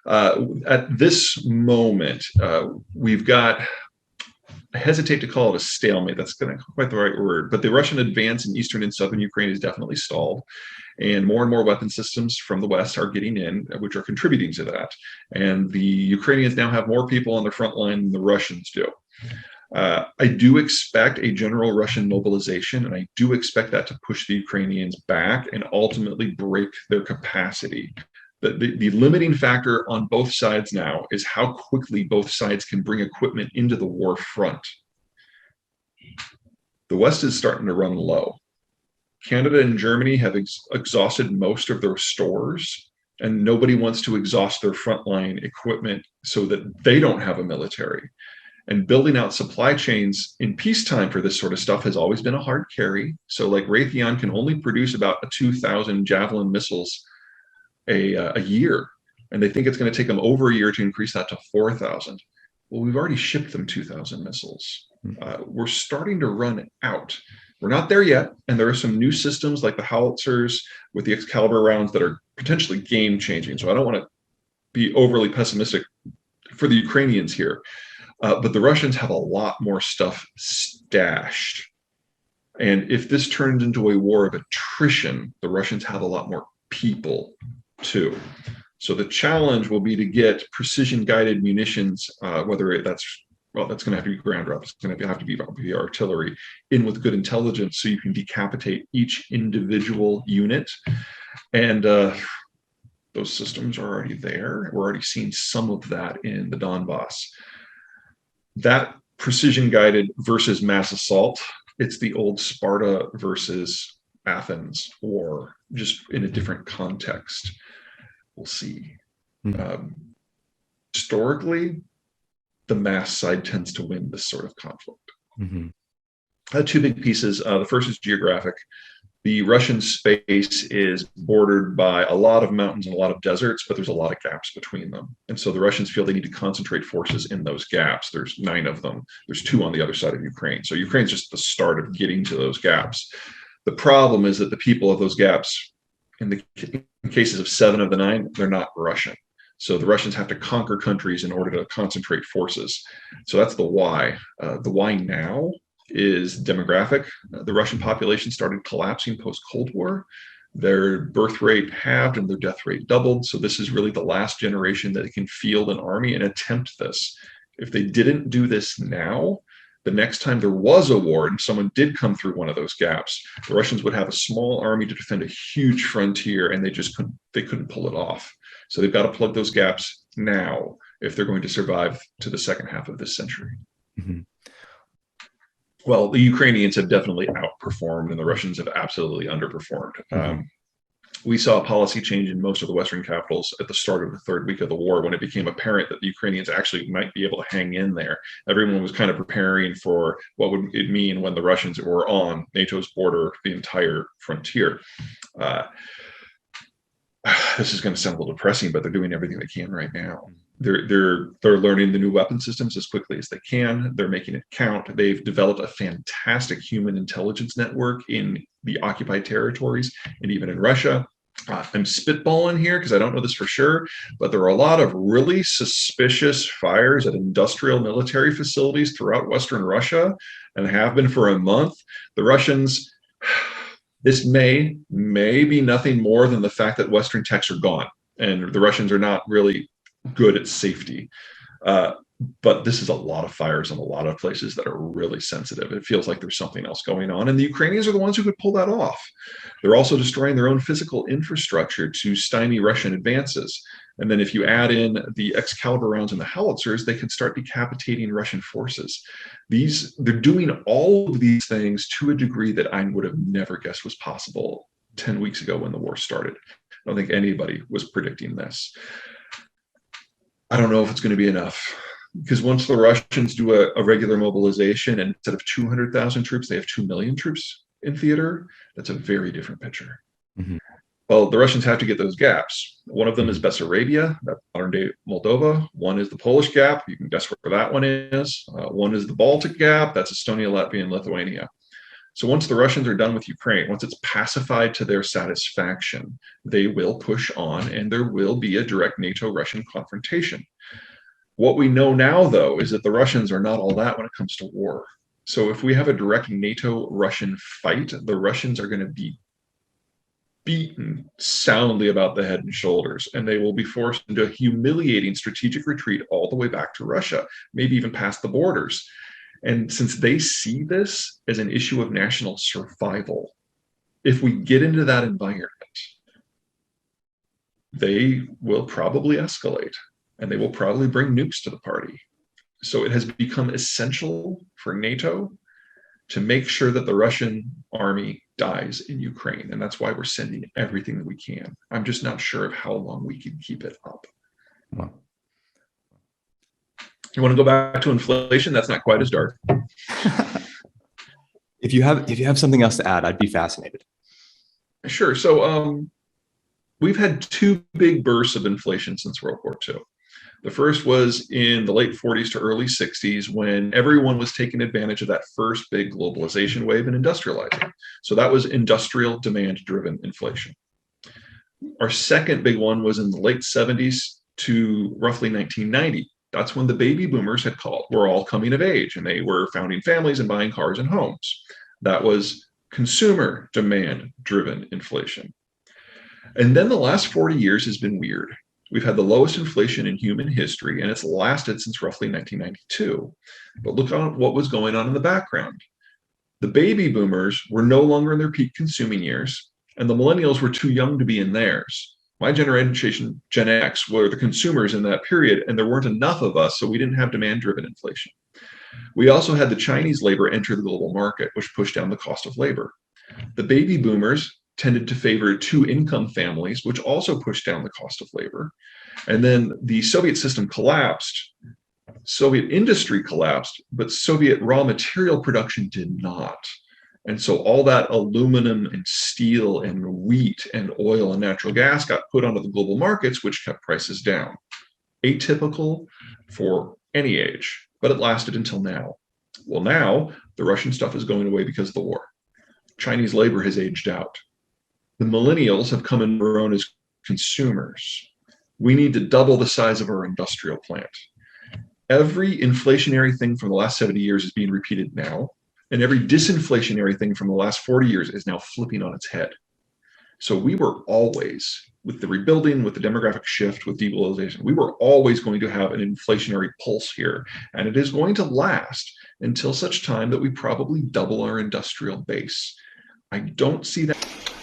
At this moment, we've got, I hesitate to call it a stalemate. That's not quite the right word, but the Russian advance in eastern and southern Ukraine is definitely stalled. And more weapon systems from the West are getting in, which are contributing to that. And the Ukrainians now have more people on the front line than the Russians do. I do expect a general Russian mobilization, and I do expect that to push the Ukrainians back and ultimately break their capacity. The limiting factor on both sides now is how quickly both sides can bring equipment into the war front. The West is starting to run low. Canada and Germany have exhausted most of their stores, and nobody wants to exhaust their frontline equipment so that they don't have a military. And building out supply chains in peacetime for this sort of stuff has always been a hard carry. So like Raytheon can only produce about 2,000 Javelin missiles a year. And they think it's going to take them over a year to increase that to 4,000. Well, we've already shipped them 2,000 missiles. We're starting to run out. We're not there yet. And there are some new systems like the howitzers with the Excalibur rounds that are potentially game changing. So I don't want to be overly pessimistic for the Ukrainians here. But the Russians have a lot more stuff stashed. And if this turns into a war of attrition, the Russians have a lot more people too. So the challenge will be to get precision guided munitions, whether that's going to have to be ground up, it's going to have to be artillery, in with good intelligence so you can decapitate each individual unit. And those systems are already there. We're already seeing some of that in the Donbass. That precision guided versus mass assault, it's the old Sparta versus Athens war, just in a different context. We'll see. Historically, the mass side tends to win this sort of conflict. Two big pieces. The first is geographic. The Russian space is bordered by a lot of mountains and a lot of deserts, but there's a lot of gaps between them. And so the Russians feel they need to concentrate forces in those gaps. There's 9 of them. There's 2 on the other side of Ukraine. So Ukraine's just the start of getting to those gaps. The problem is that the people of those gaps, in cases of 7 of the 9, they're not Russian. So the Russians have to conquer countries in order to concentrate forces. So that's the why. The why now is demographic. The Russian population started collapsing post-Cold War. Their birth rate halved and their death rate doubled. So this is really the last generation that can field an army and attempt this. If they didn't do this now, the next time there was a war and someone did come through one of those gaps, the Russians would have a small army to defend a huge frontier, and they couldn't pull it off. So they've got to plug those gaps now if they're going to survive to the second half of this century. Well, the Ukrainians have definitely outperformed and the Russians have absolutely underperformed. We saw a policy change in most of the Western capitals at the start of the 3rd week of the war when it became apparent that the Ukrainians actually might be able to hang in there. Everyone was kind of preparing for what would it mean when the Russians were on NATO's border, the entire frontier. This is going to sound a little depressing, but they're doing everything they can right now. They're learning the new weapon systems as quickly as they can. They're making it count. They've developed a fantastic human intelligence network in the occupied territories and even in Russia. I'm spitballing here because I don't know this for sure, but there are a lot of really suspicious fires at industrial military facilities throughout Western Russia and have been for a month. The Russians, this may be nothing more than the fact that Western techs are gone and the Russians are not really good at safety. But this is a lot of fires in a lot of places that are really sensitive. It feels like there's something else going on. And the Ukrainians are the ones who could pull that off. They're also destroying their own physical infrastructure to stymie Russian advances. And then if you add in the Excalibur rounds and the howitzers, they could start decapitating Russian forces. They're doing all of these things to a degree that I would have never guessed was possible 10 weeks ago when the war started. I don't think anybody was predicting this. I don't know if it's going to be enough. Because once the Russians do a regular mobilization, and instead of 200,000 troops, they have 2 million troops in theater, that's a very different picture. Well, the Russians have to get those gaps. One of them is Bessarabia, that's modern-day Moldova. One is the Polish gap. You can guess where that one is. One is the Baltic gap. That's Estonia, Latvia, and Lithuania. So once the Russians are done with Ukraine, once it's pacified to their satisfaction, they will push on and there will be a direct NATO-Russian confrontation. What we know now, though, is that the Russians are not all that when it comes to war. So if we have a direct NATO-Russian fight, the Russians are going to be beaten soundly about the head and shoulders, and they will be forced into a humiliating strategic retreat all the way back to Russia, maybe even past the borders. And since they see this as an issue of national survival, if we get into that environment, they will probably escalate and they will probably bring nukes to the party. So it has become essential for NATO to make sure that the Russian army dies in Ukraine. And that's why we're sending everything that we can. I'm just not sure of how long we can keep it up. Wow. You want to go back to inflation? That's not quite as dark. If you have something else to add, I'd be fascinated. Sure. So we've had two big bursts of inflation since World War II. The first was in the late 40s to early 60s when everyone was taking advantage of that first big globalization wave and industrializing. So that was industrial demand-driven inflation. Our second big one was in the late 70s to roughly 1990. That's when the baby boomers were all coming of age and they were founding families and buying cars and homes. That was consumer demand-driven inflation. And then the last 40 years has been weird. We've had the lowest inflation in human history, and it's lasted since roughly 1992. But look at what was going on in the background. The baby boomers were no longer in their peak consuming years, and the millennials were too young to be in theirs. My generation, Gen X, were the consumers in that period, and there weren't enough of us, so we didn't have demand-driven inflation. We also had the Chinese labor enter the global market, which pushed down the cost of labor. The baby boomers tended to favor two-income families, which also pushed down the cost of labor. And then the Soviet system collapsed. Soviet industry collapsed, but Soviet raw material production did not. And so all that aluminum and steel and wheat and oil and natural gas got put onto the global markets, which kept prices down. Atypical for any age, but it lasted until now. Well, now the Russian stuff is going away because of the war. Chinese labor has aged out. The millennials have come in their own as consumers. We need to double the size of our industrial plant. Every inflationary thing from the last 70 years is being repeated now, and every disinflationary thing from the last 40 years is now flipping on its head. So we were always, with the rebuilding, with the demographic shift, with deglobalization, we were always going to have an inflationary pulse here, and it is going to last until such time that we probably double our industrial base. I don't see that